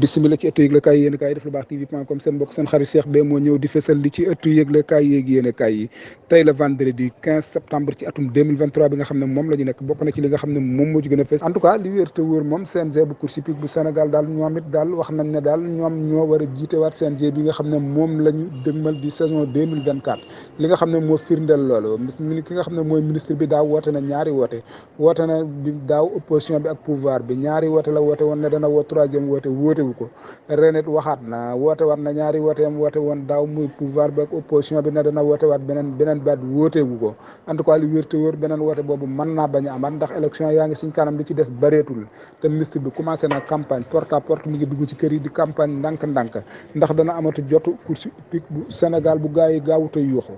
bisimila ci ëttu yëglekaay yi yéenekaay yi def lu baax tv.com seen mbokk seen xarit Cheikh Beye moo ñëw di fësal li ci ëttu yëglekaay yéegi yéenekaay yi tey la vendredi 15 septembre ci atum 2023 bi nga xam ne moom la ñu nekk bokk na ci li nga xam ne moom moo ci gën a fës en tout cas li wér te wóor moom CNG bu course hippique bu Sénégal daal ñoom it daal wax nañ ne daal ñoom ñoo war a jiitewaat CNG bi nga xam ne moom la ñu dëgmal di saison 2024 li nga xam ne moo firndeel loolu ki nga xam ne mooy ministre bi daaw woote na ñaari woote na bi daaw opposition bi ak pouvoir bi ñaari woote la woote woon ne dana woo troisième woote wu ko renet waxaat na woote waat na ñaari wooteem woote woon daaw muy pouvoir bi ak opposition bi ne dana woote waat beneen baat wooteegu ko en tout cas li wér te wóor beneen woote boobu mën naa bañ a amaat ndax élection yaa ngi suñ kanam li ci des bareetul te ministre bi commencé na campagne porte à porte mi ngi dugg ci kër yi di campagne ndànk-ndànk ndax dana amatu jotu course hippique bu Sénégal bu gaa yi gaawute yuuxu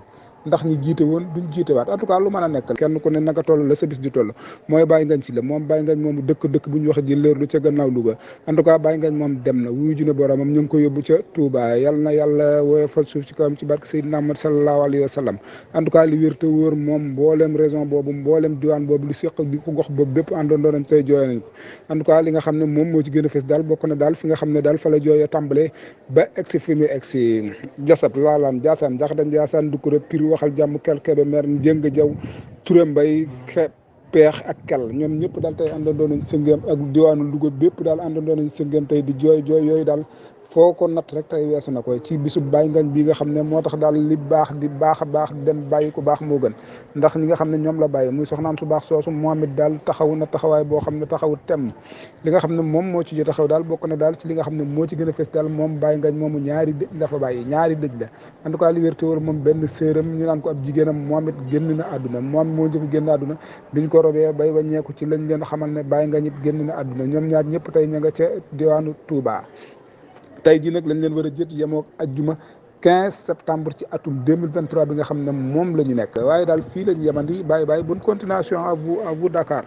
ndax ñi jiite woon duñ jiite waat en tout cas lu mën a nekk kenn ku ne naka toll la sa bis di toll mooy Baye Ngagne Sylla moom Baye Ngagne moom dëkk bu ñu wax ji leer lu ca gannaaw Louga en tout cas Baye Ngagne moom dem na wuyu ju ne boromam ñu ngi ko yóbbu ca Touba yal na yàlla woyofal suuf ci kawam ci barke Seydina Muhammad sallallahu alayhi wa sallam en tout cas li wér te wóor moom mboolem région boobu mboolem diwaan boobu lu séq bi ko gox boobu bépp àndandoo nañ tey jooy nañ ko en tout cas li nga xam ne moom moo ci gën a fës daal bokk na daal fi nga xam ne daal fa la jooyee tàmbalee ba egsi fi mu egsi jasab laalaan jaasaan jaxdan jaasaan dukkure pir waxal jàmm kebe mer jëng jaw Touré Mbay peex ak kel ñoom ñëpp daal tey àndandoo nañ sëngéem ak diwaanu Louga bépp daal àndandoo nañ sëngéem tey di jooy yooyu daal foo ko natt rek tey weesu na ko ci bisub Baye Ngagne bi nga xam ne moo tax daal li baax di baax a baax dem bàyyi ku baax moo gën ndax ñi nga xam ne ñoom la bàyyi muy soxnaam su baax soosu moom it daal taxaw na taxawaay boo xam ne taxawu temm li nga xam ne moom moo ci jot taxaw daal bokk na daal ci li nga xam ne moo ci gën a fës daal moom Baye Ngagne moomu ñaari dëj la fa bàyyi ñaari dëj la en tout cas li wér te wóor moom benn séeram ñu naan ko ab jigéenam moom it génn na àdduna moom moo njëkk génn àdduna biñ ko robee bay waññeeku ci lañ leen xamal ne Baye Ngagne it génn na àdduna ñoom ñaar ñëpp tey ña nga ca diwaanu Touba tey jii nag lañ leen war a jët yemoo ajjuma 15 septembre ci atum 2023 bi nga xam ne moom la ñu nekk waaye daal fii la ñu yemandi bàyyi bonne continuation à vous Dakar